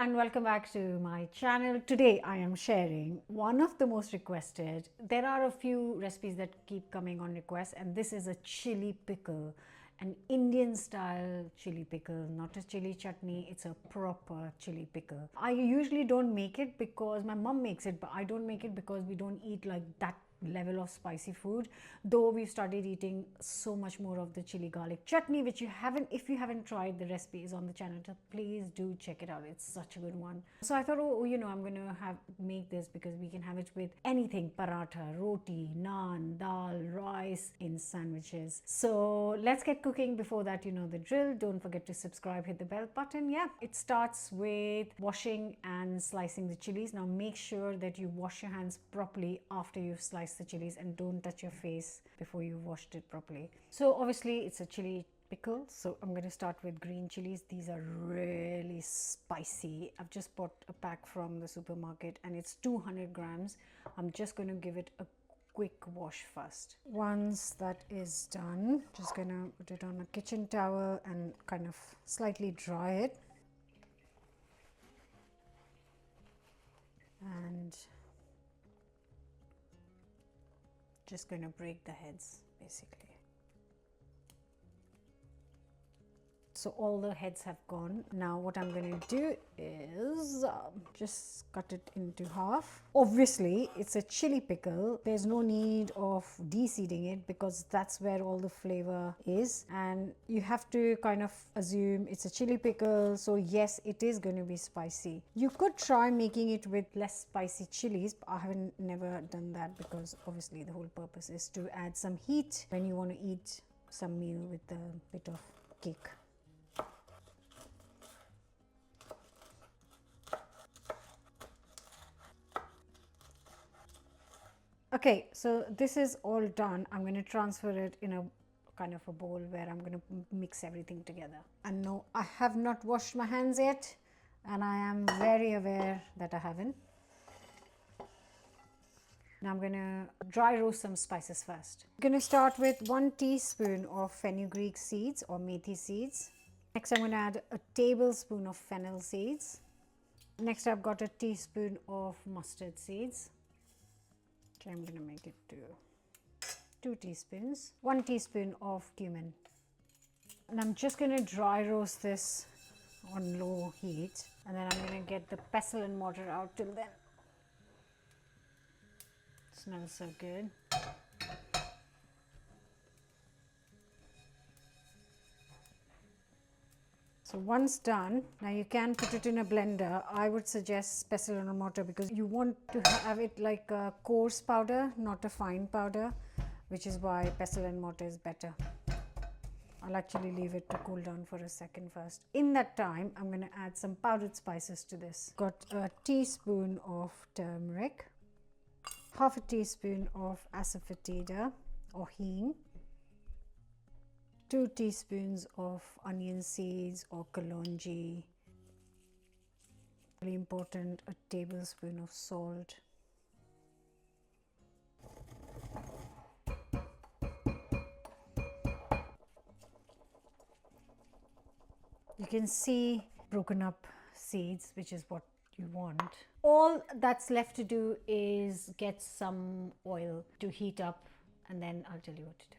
and welcome back to my channel. Today I am sharing one of the most requested. There are a few recipes that keep coming on request, and this is a chili pickle, an Indian style chili pickle, not a chili chutney. It's a proper chili pickle. I usually don't make it because my mom makes it, but I don't make it because we don't eat like that level of spicy food, though we've started eating so much more of the chili garlic chutney, which if you haven't tried, the recipe is on the channel, so please do check it out. It's such a good one. So I thought, I'm gonna make this because we can have it with anything: paratha, roti, naan, dal, rice, in sandwiches. So let's get cooking. Before that, you know the drill. Don't forget to subscribe, hit the bell button. Yeah, it starts with washing and slicing the chilies. Now make sure that you wash your hands properly after you've sliced the chilies, and don't touch your face before you washed it properly. So obviously it's a chili pickle, so I'm going to start with green chilies. These are really spicy. I've just bought a pack from the supermarket and it's 200 grams. I'm just going to give it a quick wash first. Once that is done, just going to put it on a kitchen towel and kind of slightly dry it. And just going to break the heads basically. So all the heads have gone. Now what I'm going to do is just cut it into half. Obviously it's a chili pickle. There's no need of de-seeding it because that's where all the flavor is, and you have to kind of assume it's a chili pickle, so yes, it is going to be spicy. You could try making it with less spicy chilies, but I haven't never done that because obviously the whole purpose is to add some heat when you want to eat some meal with a bit of cake. Okay, so this is all done. I'm going to transfer it in a kind of a bowl where I'm going to mix everything together. And no, I have not washed my hands yet, and I am very aware that I haven't. Now I'm going to dry roast some spices first. I'm going to start with 1 teaspoon of fenugreek seeds or methi seeds. Next I'm going to add a tablespoon of fennel seeds. Next I've got a teaspoon of mustard seeds. Okay, I'm going to make it to 2 teaspoons. 1 teaspoon of cumin. And I'm just going to dry roast this on low heat, and then I'm going to get the pestle and mortar out till then. It smells so good. So once done, now you can put it in a blender. I would suggest pestle and mortar because you want to have it like a coarse powder, not a fine powder, which is why pestle and mortar is better. I'll actually leave it to cool down for a second first. In that time, I'm going to add some powdered spices to this. Got a teaspoon of turmeric, half a teaspoon of asafoetida or hing, 2 teaspoons of onion seeds or kalonji. Really important, a tablespoon of salt. You can see broken up seeds, which is what you want. All that's left to do is get some oil to heat up, and then I'll tell you what to do.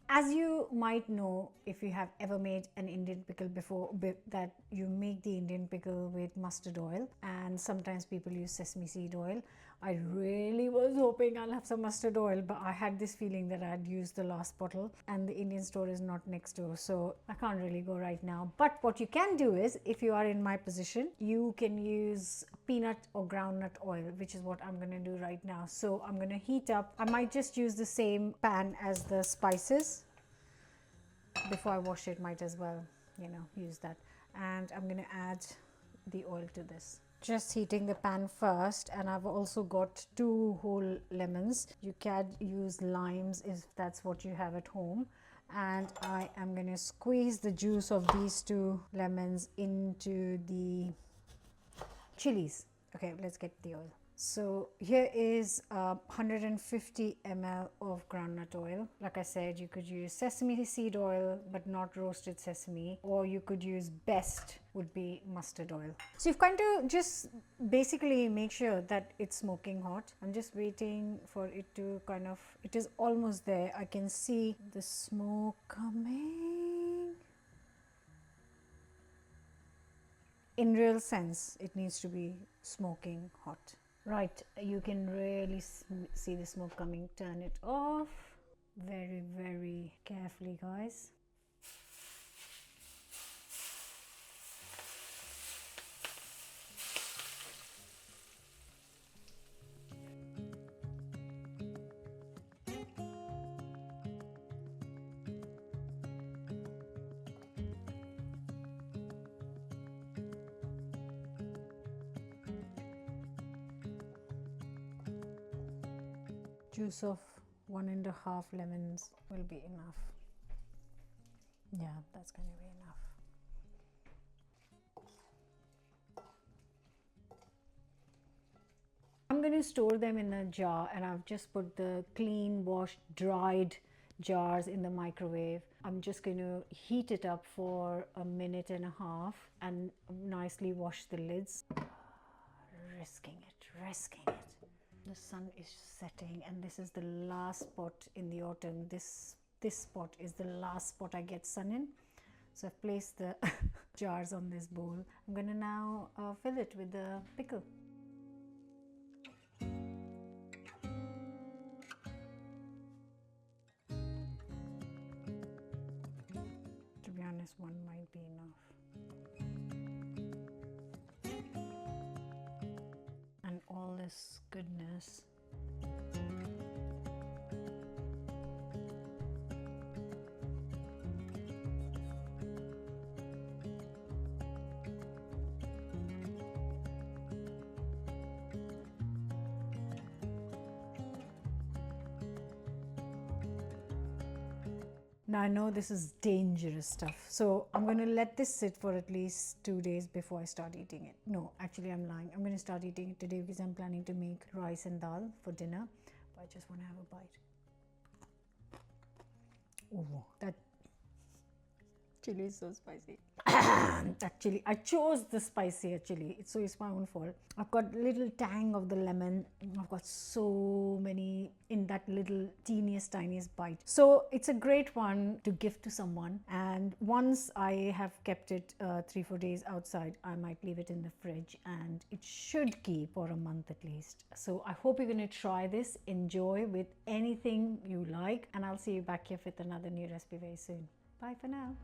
As you might know, if you have ever made an Indian pickle before, that you make the Indian pickle with mustard oil, and sometimes people use sesame seed oil. I really was hoping I'll have some mustard oil, but I had this feeling that I'd used the last bottle, and the Indian store is not next door, so I can't really go right now. But what you can do is, if you are in my position, you can use peanut or groundnut oil, which is what I'm going to do right now. So I'm going to heat up. I might just use the same pan as the spices. Before I wash it, might as well, use that. And I'm going to add the oil to this. Just heating the pan first, and I've also got 2 whole lemons. You can use limes if that's what you have at home. And I am going to squeeze the juice of these 2 lemons into the chilies. Okay, let's get the oil. So here is 150 ml of groundnut oil. Like I said, you could use sesame seed oil but not roasted sesame, or you could use best would be mustard oil. So you've kind of just basically make sure that it's smoking hot. I'm just waiting for it to kind of, it is almost there. I can see the smoke coming. In real sense, it needs to be smoking hot. Right, you can really see the smoke coming. Turn it off very, very carefully, guys. Juice of 1.5 lemons will be enough. Yeah, that's going to be enough. I'm going to store them in a jar, and I've just put the clean, washed, dried jars in the microwave. I'm just going to heat it up for 1.5 minutes and nicely wash the lids. Risking it. The sun is setting, and this is the last spot in the autumn. This spot is the last spot I get sun in. So I've placed the jars on this bowl. I'm going to now fill it with the pickle. To be honest, one might be enough. And all this goodness. Now I know this is dangerous stuff, so I'm going to let this sit for at least 2 days before I start eating it. No, actually I'm lying. I'm going to start eating it today because I'm planning to make rice and dal for dinner, but I just want to have a bite. Oh, that chili is so spicy. That chili, I chose the spicier chili, so it's my own fault. I've got a little tang of the lemon. I've got so many in that little tiniest bite. So it's a great one to gift to someone, and once I have kept it 3-4 days outside, I might leave it in the fridge, and it should keep for a month at least. So I hope you're going to try this, enjoy with anything you like, and I'll see you back here with another new recipe very soon. Bye for now.